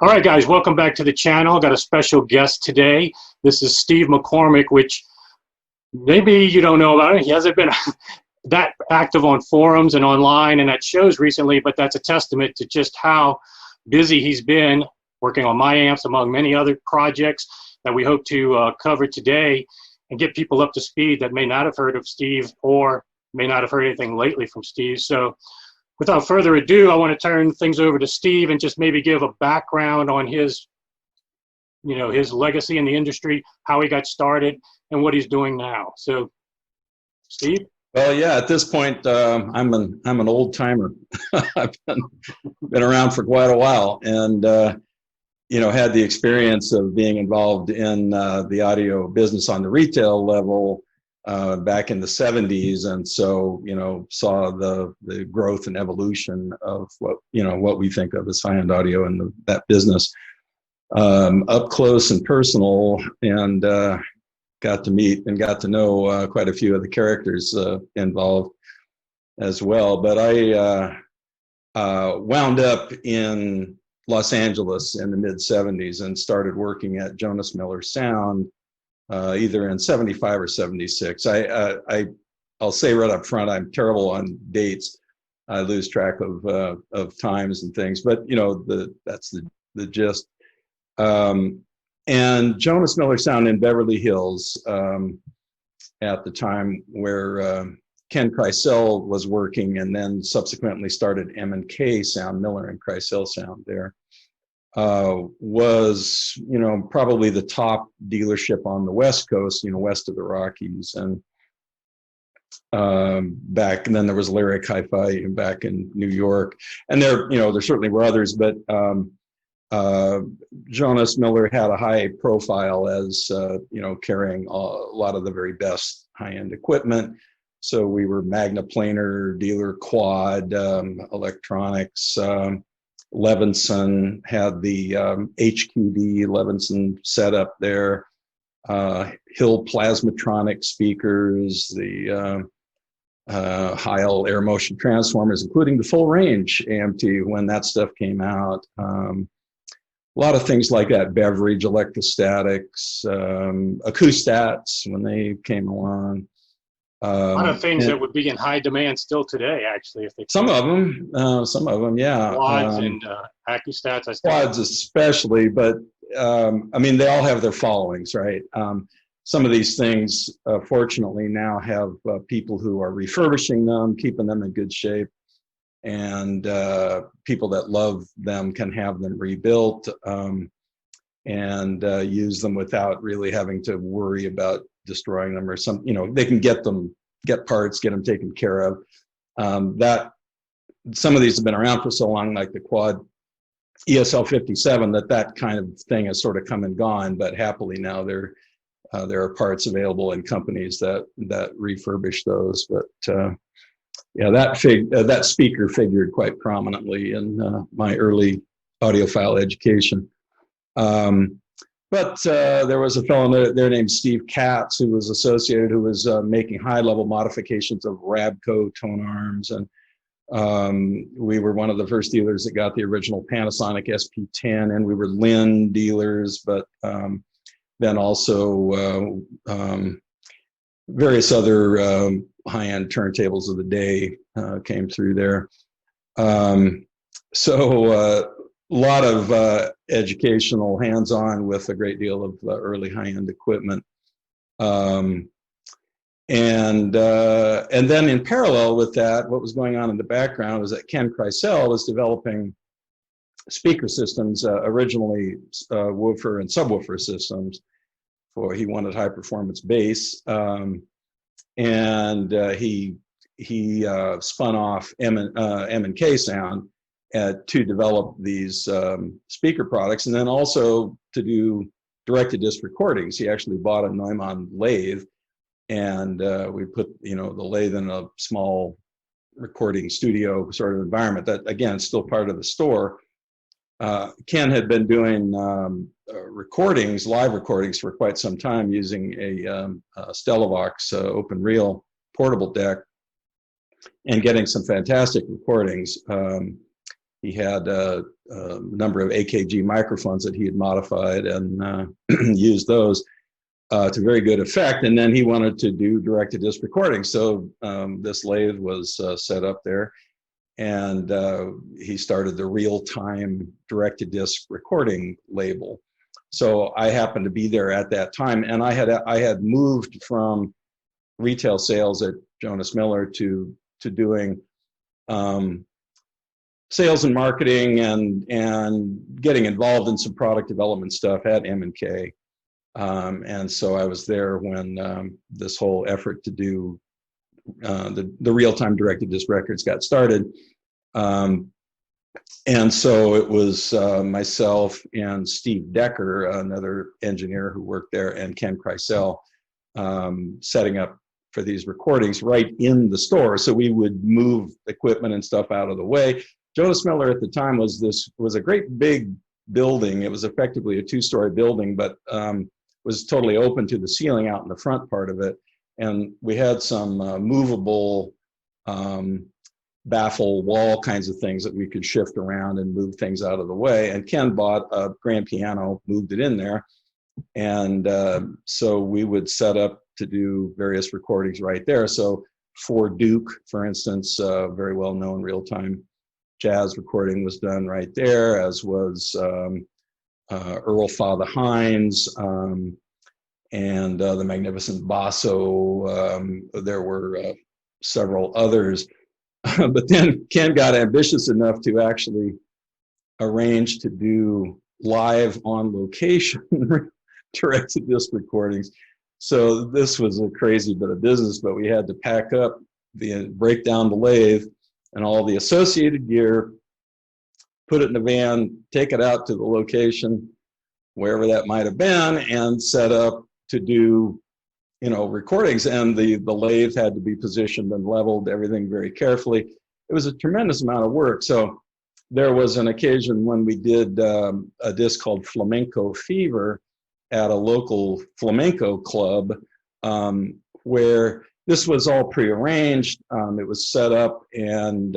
All right, guys, welcome back to the channel. Got a special guest today. This is Steve McCormack, which maybe you don't know about it. He hasn't been that active on forums and online and at shows recently, but that's a testament to just how busy he's been working on my amps, among many other projects that we hope to cover today and get people up to speed that may not have heard of Steve or may not have heard anything lately from Steve. So without further ado, I want to turn things over to Steve and just maybe give a background on his, his legacy in the industry, how he got started, and what he's doing now. So, Steve? Well, yeah, at this point, I'm an old timer. I've been around for quite a while, and had the experience of being involved in the audio business on the retail level back in the 70s, and so saw the growth and evolution of what we think of as high-end audio and that business up close and personal, and got to meet and got to know quite a few of the characters involved as well. But I wound up in Los Angeles in the mid-70s and started working at Jonas Miller Sound either in 75 or 76. I'll say right up front, I'm terrible on dates. I lose track of times and things, but that's the gist. And Jonas Miller Sound in Beverly Hills at the time, where Ken Kreisel was working, and then subsequently started M&K Sound, Miller and Kreisel Sound there. Was probably the top dealership on the West Coast, west of the Rockies, and back, and then there was Lyric Hi-Fi back in New York, and there certainly were others, but Jonas Miller had a high profile as carrying a lot of the very best high-end equipment. So we were Magnaplaner dealer, Quad, electronics. Levinson had the HQD Levinson setup there, Hill Plasmatronic speakers, the Heil air motion transformers, including the full range AMT when that stuff came out. A lot of things like that, Beverage, electrostatics, acoustats when they came along. A lot of things that would be in high demand still today, actually. If they some of them, yeah. Quads and acoustats. Quads especially, but they all have their followings, right? Some of these things, fortunately, now have people who are refurbishing them, keeping them in good shape, and people that love them can have them rebuilt and use them without really having to worry about destroying them or they can get parts, get them taken care of. That some of these have been around for so long, like the Quad ESL 57, that kind of thing has sort of come and gone, but happily now there are parts available in companies that refurbish those. But yeah, that speaker figured quite prominently in my early audiophile education. But there was a fellow there named Steve Katz who was associated, who was making high-level modifications of Rabco tone arms, and we were one of the first dealers that got the original Panasonic SP10, and we were Lin dealers, but then also various other high-end turntables of the day came through there. So a lot of educational hands-on with a great deal of early high-end equipment. And then in parallel with that, what was going on in the background was that Ken Kreisel was developing speaker systems, originally woofer and subwoofer systems. He wanted high-performance bass, and he spun off M&K Sound to develop these speaker products, and then also to do direct-to-disc recordings. He actually bought a Neumann lathe, and we put the lathe in a small recording studio sort of environment that, again, is still part of the store. Ken had been doing live recordings for quite some time using a Stellavox open reel portable deck and getting some fantastic recordings. he had a number of AKG microphones that he had modified and used those to very good effect. And then he wanted to do direct-to-disc recording. So this lathe was set up there, and he started the real-time direct-to-disc recording label. So I happened to be there at that time, and I had moved from retail sales at Jonas Miller to doing sales and marketing and getting involved in some product development stuff at M&K. And so I was there when this whole effort to do the real-time direct-to-disc records got started. And so it was myself and Steve Decker, another engineer who worked there, and Ken Kreisel, setting up for these recordings right in the store. So we would move equipment and stuff out of the way. Jonas Miller at the time was a great big building. It was effectively a two-story building, but was totally open to the ceiling out in the front part of it. And we had some movable baffle wall kinds of things that we could shift around and move things out of the way. And Ken bought a grand piano, moved it in there. And so we would set up to do various recordings right there. So for Duke, for instance, very well-known real-time jazz recording was done right there, as was Earl Father Hines, and the Magnificent Basso. There were several others. But then Ken got ambitious enough to actually arrange to do live on location direct-to-disc recordings. So this was a crazy bit of business, but we had to pack up, break down the lathe and all the associated gear, put it in a van, take it out to the location, wherever that might have been, and set up to do, recordings. And the lathe had to be positioned and leveled, everything very carefully. It was a tremendous amount of work. So there was an occasion when we did a disc called Flamenco Fever at a local flamenco club, where this was all prearranged. It was set up, and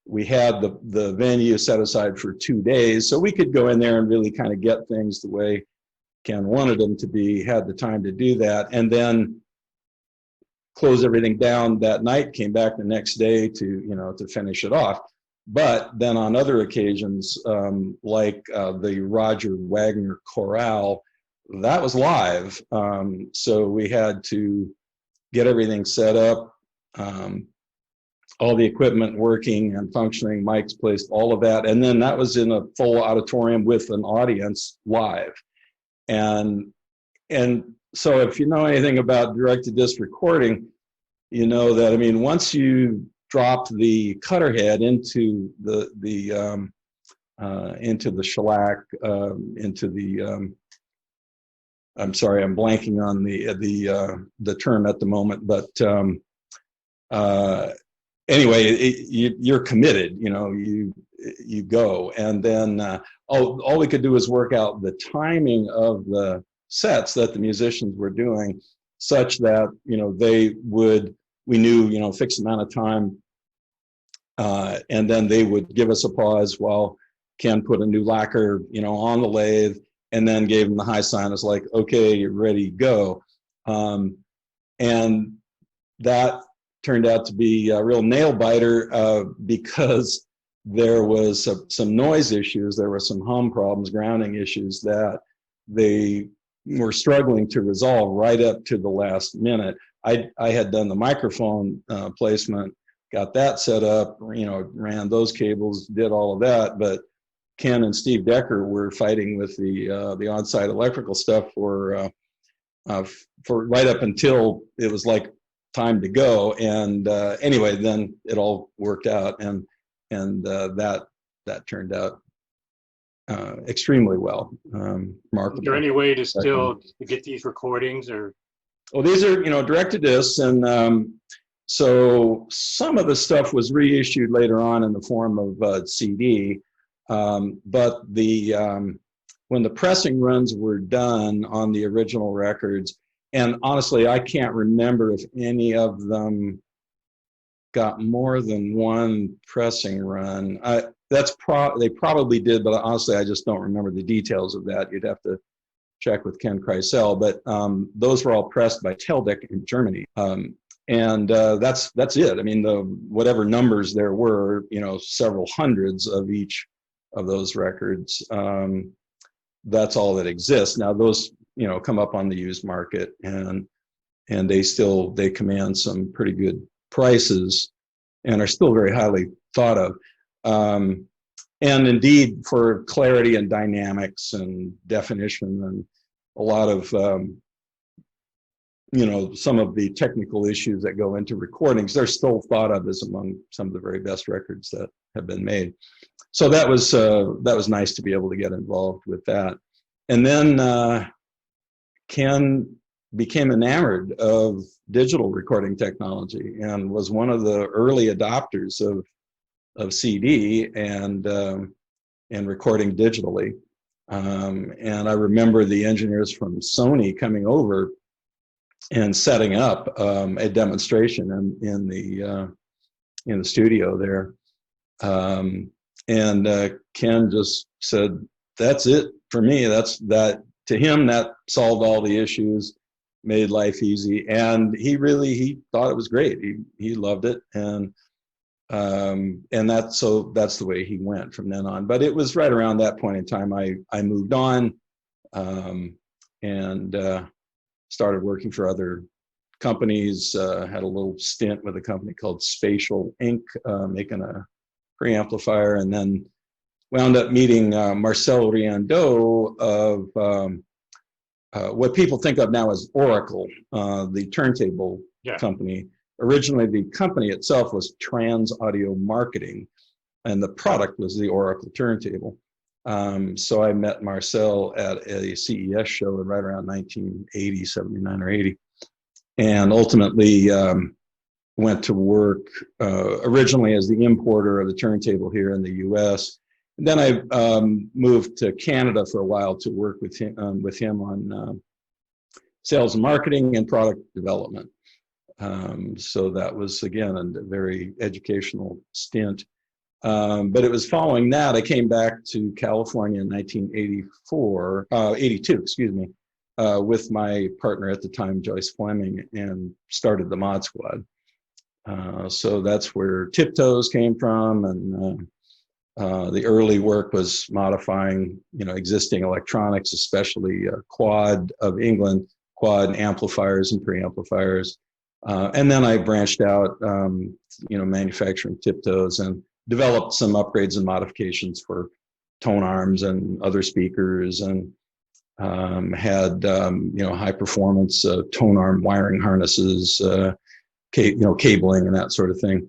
we had the venue set aside for 2 days, so we could go in there and really kind of get things the way Ken wanted them to be, had the time to do that, and then close everything down that night, came back the next day to finish it off. But then on other occasions, like the Roger Wagner Chorale, that was live. So we had to get everything set up, all the equipment working and functioning, mics placed, all of that. And then that was in a full auditorium with an audience live. And so if you know anything about direct-to-disc recording, you know that, once you drop the cutter head into the shellac, into the I'm sorry, I'm blanking on the term at the moment, but anyway, you're committed. You go, and then all we could do is work out the timing of the sets that the musicians were doing, such that we knew fixed amount of time, and then they would give us a pause while Ken put a new lacquer on the lathe, and then gave them the high sign. It's like, okay, you're ready, go. And that turned out to be a real nail biter, because there was some noise issues. There were some hum problems, grounding issues that they were struggling to resolve right up to the last minute. I had done the microphone placement, got that set up, ran those cables, did all of that, but Ken and Steve Decker were fighting with the on-site electrical stuff for right up until it was like time to go. And anyway, then it all worked out, and that turned out extremely well. Remarkable. Is there any way to still get these recordings, or? Well, these are direct-to-discs, and so some of the stuff was reissued later on in the form of CD. But when the pressing runs were done on the original records, and honestly, I can't remember if any of them got more than one pressing run. They probably did, but honestly, I just don't remember the details of that. You'd have to check with Ken Kreisel, but those were all pressed by Teldec in Germany. That's it. I mean, whatever numbers there were, several hundreds of each of those records. That's all that exists. Now those, come up on the used market, and they command some pretty good prices and are still very highly thought of. And indeed, for clarity and dynamics and definition and a lot of, some of the technical issues that go into recordings, they're still thought of as among some of the very best records that have been made. So that was nice to be able to get involved with that. And then Ken became enamored of digital recording technology and was one of the early adopters of CD and recording digitally. And I remember the engineers from Sony coming over and setting up a demonstration in the studio there. And Ken just said, "That's it for me. That to him, that solved all the issues, made life easy." And he thought it was great. He loved it, and that's the way he went from then on. But it was right around that point in time I moved on, and started working for other companies. Had a little stint with a company called Spatial Inc., making a preamplifier, and then wound up meeting Marcel Riendeau of what people think of now as Oracle, the turntable company. Originally, the company itself was Trans Audio Marketing, and the product was the Oracle turntable. So I met Marcel at a CES show right around 1980, 79 or 80, and ultimately went to work originally as the importer of the turntable here in the U.S. And then I moved to Canada for a while to work with him on sales and marketing and product development. So that was, again, a very educational stint. But it was following that I came back to California in 1982, with my partner at the time, Joyce Fleming, and started the Mod Squad. So that's where Tiptoes came from, and the early work was modifying, existing electronics, especially Quad of England, Quad and amplifiers and preamplifiers. And then I branched out, manufacturing Tiptoes and developed some upgrades and modifications for tone arms and other speakers, and had high performance tone arm wiring harnesses, cabling and that sort of thing.